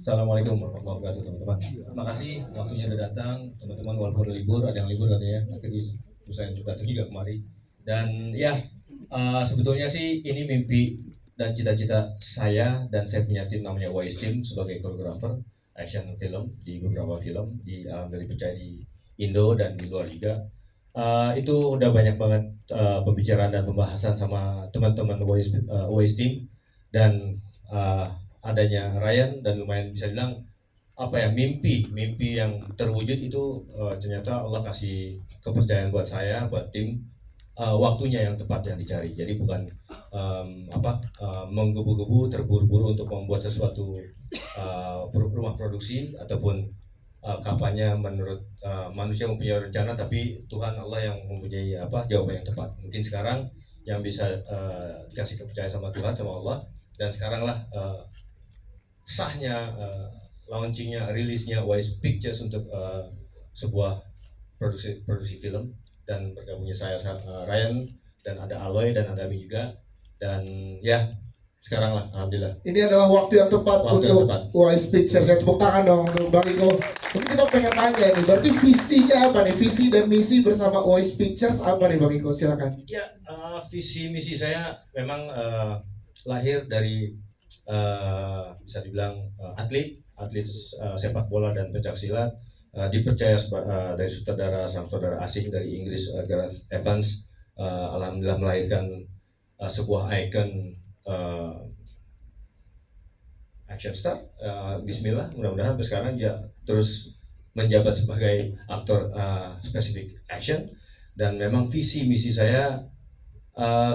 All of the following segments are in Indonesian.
Assalamualaikum warahmatullahi wabarakatuh teman-teman. Terima kasih waktunya sudah datang teman-teman, walaupun libur, ada yang libur katanya, akhirnya saya datang juga kemari. Dan ya sebetulnya sih ini mimpi dan cita-cita saya, dan saya punya tim namanya Wise Team sebagai koreografer action film di beberapa film di dari percaya di Indo dan di luar juga. Itu udah banyak banget pembicaraan dan pembahasan sama teman-teman Wise Team, dan uh, adanya Ryan, dan lumayan bisa bilang apa ya, mimpi yang terwujud itu ternyata Allah kasih kepercayaan buat saya, buat tim, waktunya yang tepat yang dicari. Jadi bukan menggebu-gebu terburu-buru untuk membuat sesuatu rumah produksi ataupun kapannya menurut manusia mempunyai rencana, tapi Tuhan Allah yang mempunyai jawaban yang tepat. Mungkin sekarang yang bisa dikasih kepercayaan sama Tuhan, sama Allah, dan sekarang lah sahnya launchingnya, rilisnya Wise Pictures untuk sebuah produksi film, dan bergabungnya saya Ryan, dan ada Aloy dan ada Ami juga, dan ya sekarang lah alhamdulillah. Ini adalah waktu yang tepat untuk Wise Pictures. Saya tepuk tangan dong untuk Bang Iko. Mungkin kita pengen tanya nih, berarti visinya apa nih? Visi dan misi bersama Wise Pictures apa nih Bang Iko? Silakan. Ya, visi misi saya memang lahir dari bisa dibilang atlet sepak bola dan pencak silat, dipercaya dari sang saudara asing dari Inggris, Gareth Evans, alhamdulillah melahirkan sebuah ikon action star. Bismillah, mudah-mudahan sekarang dia terus menjabat sebagai aktor spesifik action. Dan memang visi misi saya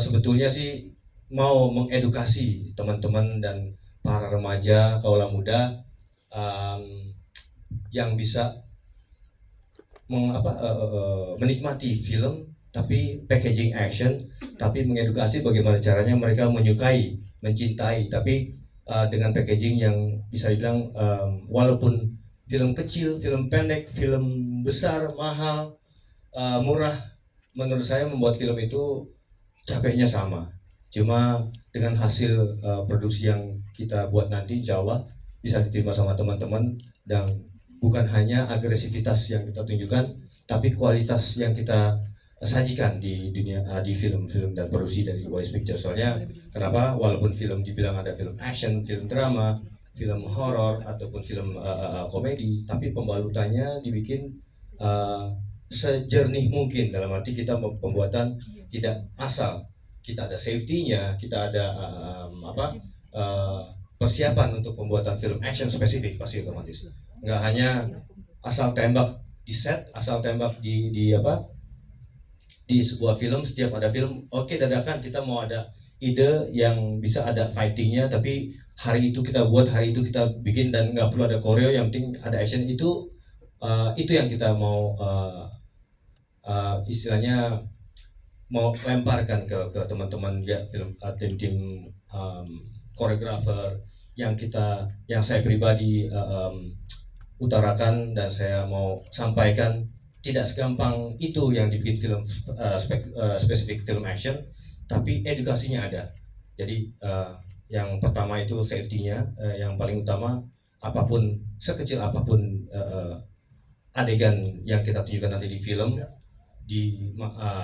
sebetulnya sih mau mengedukasi teman-teman dan para remaja, kaula muda yang bisa menikmati film tapi packaging action, tapi mengedukasi bagaimana caranya mereka menyukai, mencintai, tapi dengan packaging yang bisa dibilang walaupun film kecil, film pendek, film besar, mahal, murah, menurut saya membuat film itu capeknya sama. Cuma dengan hasil produksi yang kita buat nanti, insya Allah bisa diterima sama teman-teman, dan bukan hanya agresivitas yang kita tunjukkan, tapi kualitas yang kita sajikan di dunia, di film-film dan produksi dari Wise Pictures. Soalnya kenapa? Walaupun film dibilang ada film action, film drama, film horor ataupun film komedi, tapi pembalutannya dibikin sejernih mungkin, dalam arti kita pembuatan tidak asal, kita ada safety-nya, kita ada persiapan untuk pembuatan film action spesifik, pasti otomatis nggak hanya asal tembak di set, asal tembak di sebuah film. Setiap ada film, oke, dadakan kita mau ada ide yang bisa ada fightingnya, tapi hari itu kita buat, hari itu kita bikin, dan nggak perlu ada koreo, yang penting ada action. Itu yang kita mau istilahnya mau lemparkan ke teman-teman ya, film tim koreografer yang saya pribadi utarakan, dan saya mau sampaikan tidak segampang itu yang dibikin film spesifik film action, tapi edukasinya ada. Jadi yang pertama itu safety-nya, yang paling utama, apapun, sekecil apapun adegan yang kita tunjukkan nanti di film, di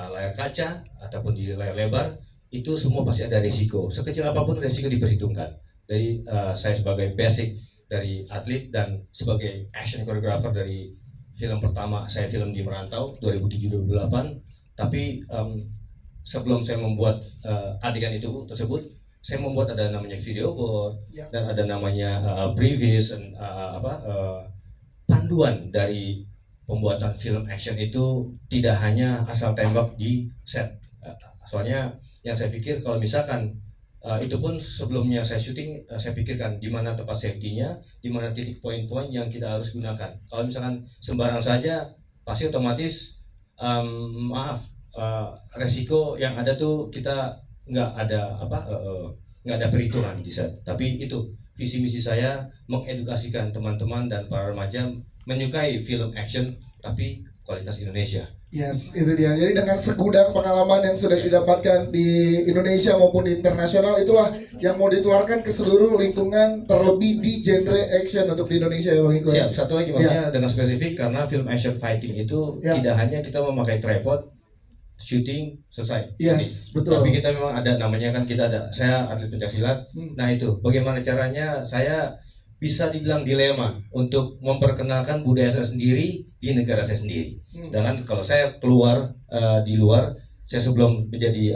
layar kaca ataupun di layar lebar, itu semua pasti ada risiko. Sekecil apapun risiko diperhitungkan. Jadi saya sebagai basic dari atlet dan sebagai action choreographer dari film pertama saya, film di Merantau 2007-2008, tapi sebelum saya membuat adegan itu tersebut, saya membuat ada namanya video board, dan ada namanya previs, panduan dari pembuatan film action itu tidak hanya asal tembak di set. Soalnya yang saya pikir, kalau misalkan itu pun sebelumnya saya syuting, saya pikirkan di mana tempat safety-nya, di mana titik poin-poin yang kita harus gunakan. Kalau misalkan sembarang saja, pasti otomatis resiko yang ada tuh kita nggak ada perhitungan di set. Tapi itu visi misi saya, mengedukasikan teman-teman dan para remaja menyukai film action, tapi kualitas Indonesia. Yes, itu dia. Jadi dengan segudang pengalaman yang sudah didapatkan di Indonesia maupun di internasional, itulah yang mau ditularkan ke seluruh lingkungan, terlebih di genre action untuk di Indonesia ya Bang Iko. Siap, satu lagi maksudnya dengan spesifik karena film action fighting itu tidak hanya kita memakai tripod, shooting, selesai. Yes, betul. Tapi kita memang ada namanya kan, saya atlet pencaksilat. Nah itu, bagaimana caranya saya bisa dibilang dilema untuk memperkenalkan budaya saya sendiri di negara saya sendiri. Sedangkan kalau saya keluar di luar, saya sebelum menjadi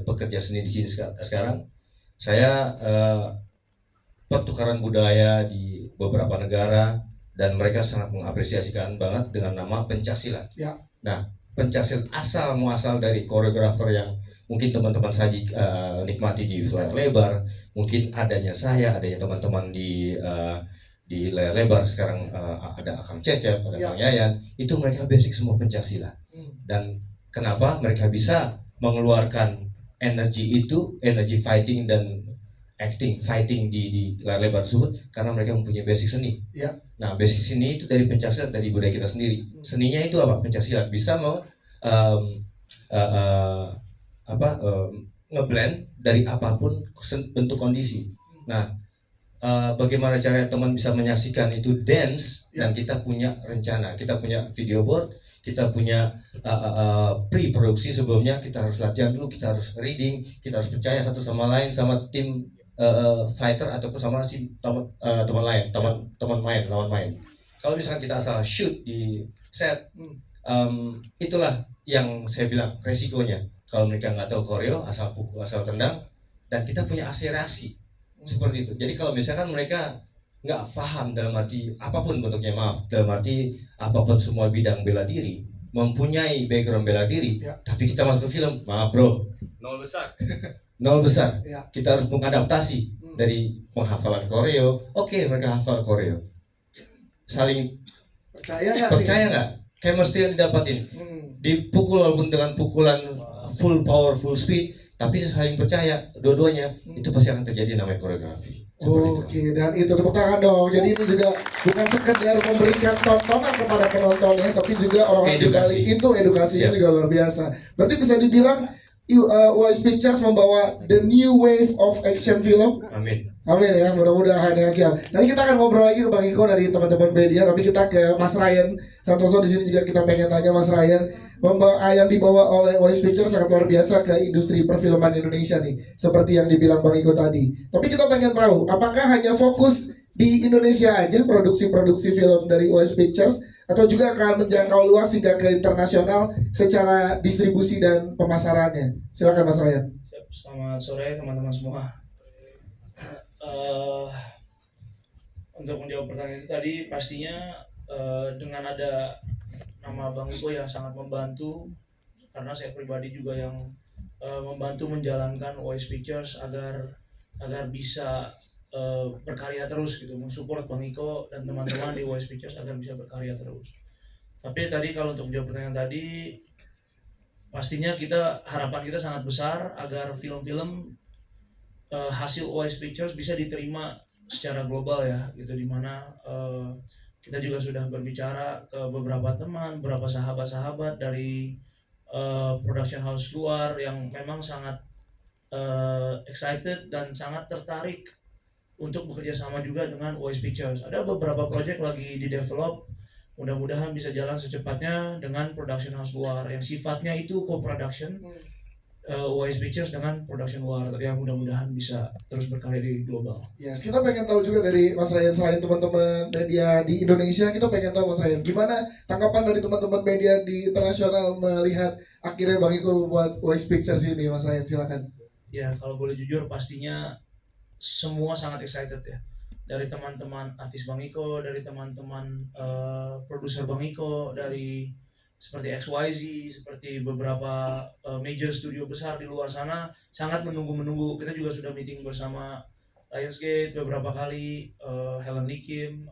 pekerja seni di sini sekarang, saya pertukaran budaya di beberapa negara dan mereka sangat mengapresiasikan banget dengan nama pencaksilat. Ya. Nah, pencaksilat muasal dari koreografer yang mungkin teman-teman saji nikmati di layar lebar, mungkin adanya teman-teman di layar lebar sekarang, ada Akang Cecep, ada Kang Yayan, itu mereka basic semua pencaksilat. Dan kenapa mereka bisa mengeluarkan energi fighting dan fighting di layar lebar tersebut karena mereka mempunyai basic seni. Nah, basic seni itu dari pencaksilat, dari budaya kita sendiri. Seninya itu apa? Pencaksilat bisa ngeblend dari apapun bentuk kondisi. Nah, bagaimana caranya teman bisa menyaksikan itu dance dan kita punya rencana, kita punya video board, kita punya pre-produksi sebelumnya, kita harus latihan dulu, kita harus reading, kita harus percaya satu sama lain, sama tim fighter ataupun sama si lawan main. Kalau misalkan kita asal shoot di set, itulah yang saya bilang resikonya. Kalau mereka nggak tahu koreo, asal pukul, asal tendang, dan kita punya akselerasi seperti itu. Jadi kalau misalkan mereka nggak paham dalam arti apapun bentuknya, dalam arti apapun semua bidang bela diri, mempunyai background bela diri, tapi kita masuk ke film, maaf bro, nol besar. Kita harus mengadaptasi dari penghafalan koreo. Oke, mereka hafal koreo, saling percaya nggak? Chemistry yang didapatin, dipukul walaupun dengan pukulan full power, full speed, tapi saling percaya dua-duanya, itu pasti akan terjadi namanya koreografi. Oke, dan itu tepuk tangan dong. Jadi ini juga bukan sekedar memberikan tontonan kepada penontonnya, tapi juga orang-orang di balik itu edukasinya juga luar biasa. Berarti bisa dibilang Wise Pictures membawa the new wave of action film. Amin. Amin ya, mudah-mudahan ya, siap. Nanti kita akan ngobrol lagi ke Bang Iko dari teman-teman media, tapi kita ke Mas Ryan Santoso di sini juga kita pengen tanya Mas Ryan, yang dibawa oleh Wise Pictures sangat luar biasa ke industri perfilman Indonesia nih, seperti yang dibilang Bang Iko tadi. Tapi kita pengen tahu, apakah hanya fokus di Indonesia aja produksi-produksi film dari Wise Pictures, atau juga akan menjangkau luas hingga ke internasional secara distribusi dan pemasarannya? Silakan Mas Ryan. Selamat sore teman-teman semua. Untuk menjawab pertanyaan itu tadi, pastinya dengan ada nama Bang Iko yang sangat membantu, karena saya pribadi juga yang membantu menjalankan Wise Pictures agar bisa berkarya terus gitu, mensupport Bang Iko dan teman-teman di Wise Pictures agar bisa berkarya terus. Tapi tadi kalau untuk menjawab pertanyaan tadi, pastinya harapan kita sangat besar agar film-film hasil Wise Pictures bisa diterima secara global ya, gitu, dimana kita juga sudah berbicara ke beberapa teman, beberapa sahabat-sahabat dari production house luar yang memang sangat excited dan sangat tertarik untuk bekerja sama juga dengan Wise Pictures. Ada beberapa proyek lagi di develop, mudah-mudahan bisa jalan secepatnya dengan production house luar yang sifatnya itu co-production. Wise Pictures dengan production luar yang mudah-mudahan bisa terus berkarya di global. Yes, kita pengen tahu juga dari Mas Ryan, selain teman-teman media di Indonesia, kita pengen tahu Mas Ryan, gimana tanggapan dari teman-teman media di internasional melihat akhirnya Bang Iko buat Wise Pictures ini, Mas Ryan, silakan. Ya, kalau boleh jujur pastinya semua sangat excited ya. Dari teman-teman artis Bang Iko, dari teman-teman produser Bang Iko, dari seperti XYZ, seperti beberapa major studio besar di luar sana sangat menunggu-menunggu. Kita juga sudah meeting bersama Lionsgate beberapa kali, Helen Lee Kim,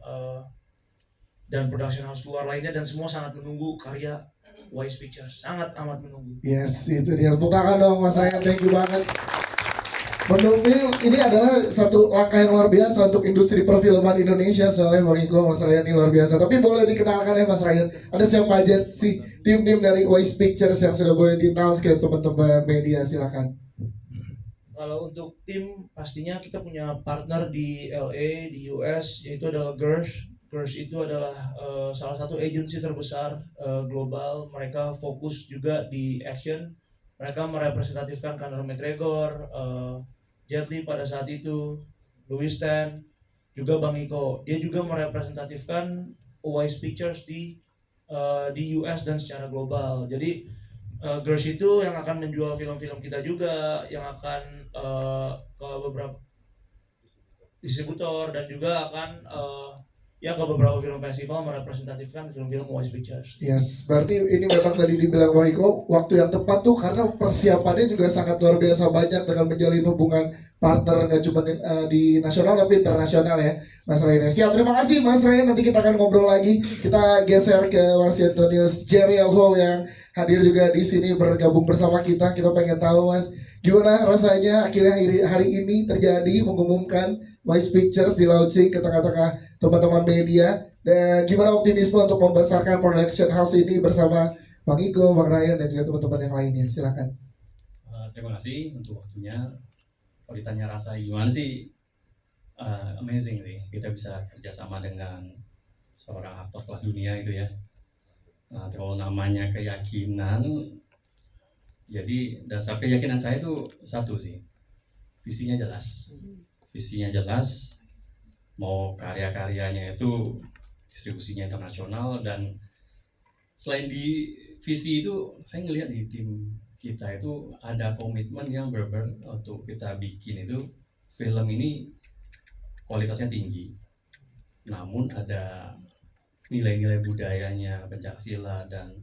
dan production house luar lainnya, dan semua sangat menunggu karya Wise Pictures, sangat amat menunggu. Yes, itu dia. Tepuk tangan dong Mas Ryan, thank you banget. Penumil ini adalah satu langkah yang luar biasa untuk industri perfilman Indonesia. Soalnya Bang Iko, Mas Ryan ini luar biasa. Tapi boleh dikenalkan ya Mas Ryan, ada siapa aja sih tim-tim dari Wise Pictures yang sudah boleh di-announce ke teman-teman media, silakan. Kalau untuk tim pastinya kita punya partner di LA, di US, yaitu adalah Gersh. Gersh itu adalah salah satu agensi terbesar global. Mereka fokus juga di action. Mereka merepresentatifkan Conor McGregor, Jet Li pada saat itu, Louis Tan, juga Bang Iko. Dia juga merepresentatifkan Wise Pictures di US dan secara global. Jadi Girls itu yang akan menjual film-film kita juga, yang akan ke beberapa distributor dan juga akan ya ke beberapa film festival merepresentatifkan film-film Wise Pictures. Yes, berarti ini memang tadi dibilang Waiko waktu yang tepat tuh karena persiapannya juga sangat luar biasa banyak dengan menjalin hubungan partner nggak cuma di nasional tapi internasional ya, Mas Ryan. Siap, terima kasih Mas Ryan. Nanti kita akan ngobrol lagi. Kita geser ke Mas Antonius Jeriel Ho yang hadir juga di sini bergabung bersama kita. Kita pengen tahu Mas, gimana rasanya akhirnya hari ini terjadi mengumumkan Wise Pictures di launching ke tengah-tengah teman-teman media, dan gimana optimisme untuk membesarkan production house ini bersama Bang Iko, Bang Ryan dan juga teman-teman yang lainnya. Silakan. Terima kasih untuk waktunya. Kalau ditanya rasa gimana sih, amazing sih. Kita bisa kerjasama dengan seorang aktor kelas dunia itu ya. Nah, kalau namanya keyakinan, jadi dasar keyakinan saya itu satu sih, visinya jelas. Visinya jelas, mau karya-karyanya itu distribusinya internasional, dan selain di visi itu saya ngelihat di tim kita itu ada komitmen yang benar-benar untuk kita bikin itu film ini kualitasnya tinggi, namun ada nilai-nilai budayanya, Pancasila dan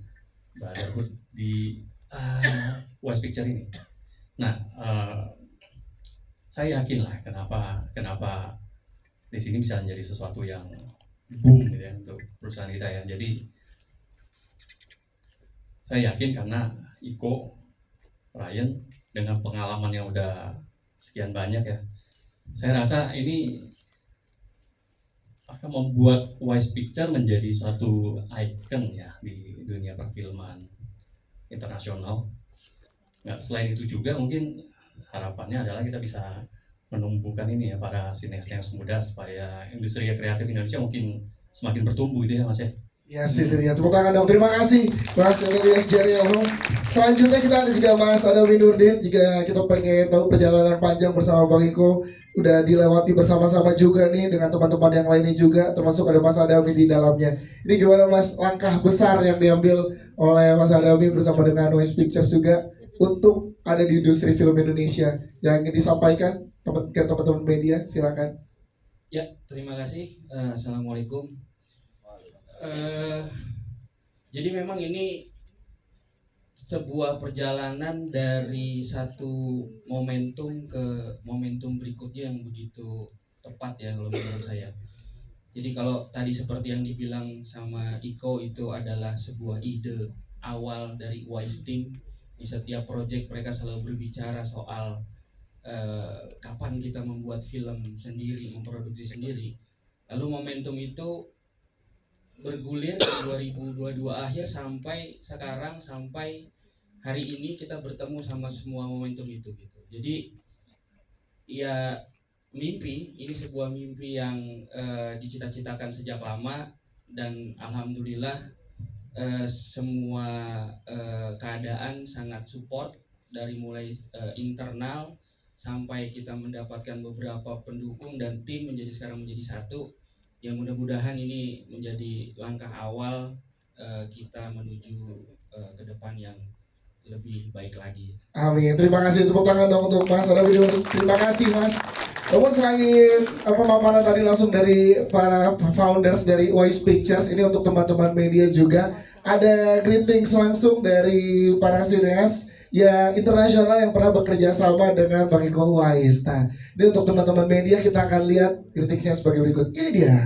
Brotherhood di Wise Picture ini. Nah, saya yakin lah kenapa di sini bisa menjadi sesuatu yang boom gitu ya untuk perusahaan kita ya. Jadi saya yakin karena Iko, Ryan dengan pengalaman yang udah sekian banyak ya, saya rasa ini akan membuat Wise Picture menjadi suatu icon ya di dunia perfilman internasional. Nah, selain itu juga mungkin harapannya adalah kita bisa menumbuhkan ini ya para sineas muda supaya industri kreatif Indonesia mungkin semakin bertumbuh gitu ya Mas ya. Yes, itu dia. Tepuk tangan dong. Terima kasih Mas Antonius Jeriel Ho. Selanjutnya kita ada juga Mas Adawi Nurdin. Jika kita pengen tahu perjalanan panjang bersama Bang Iko, udah dilewati bersama-sama juga nih dengan teman-teman yang lainnya juga, termasuk ada Mas Adawi di dalamnya. Ini gimana Mas, langkah besar yang diambil oleh Mas Adawi bersama dengan Wise Pictures juga untuk ada di industri film Indonesia yang ingin disampaikan ke teman-teman media, silakan. Ya, terima kasih. Assalamualaikum. Jadi memang ini sebuah perjalanan dari satu momentum ke momentum berikutnya yang begitu tepat ya kalau menurut saya. Jadi kalau tadi seperti yang dibilang sama Iko, itu adalah sebuah ide awal dari Wise Team. Di setiap proyek mereka selalu berbicara soal kapan kita membuat film sendiri, memproduksi sendiri. Lalu momentum itu bergulir di 2022 akhir sampai sekarang, sampai hari ini kita bertemu sama semua momentum itu gitu. Jadi ya mimpi, ini sebuah mimpi yang dicita-citakan sejak lama, dan alhamdulillah semua keadaan sangat support dari mulai internal sampai kita mendapatkan beberapa pendukung dan tim sekarang menjadi satu. Yang mudah-mudahan ini menjadi langkah awal kita menuju ke depan yang lebih baik lagi. Amin. Terima kasih, tepuk tangan dong untuk Mas Adawi. Terima kasih Mas. Namun selain pemaparan tadi langsung dari para founders dari Wise Pictures, ini untuk teman-teman media juga ada greetings langsung dari para sineas yang internasional yang pernah bekerja sama dengan Bang Iko Wise. Nah, ini untuk teman-teman media, kita akan lihat kritiksnya sebagai berikut. Ini dia.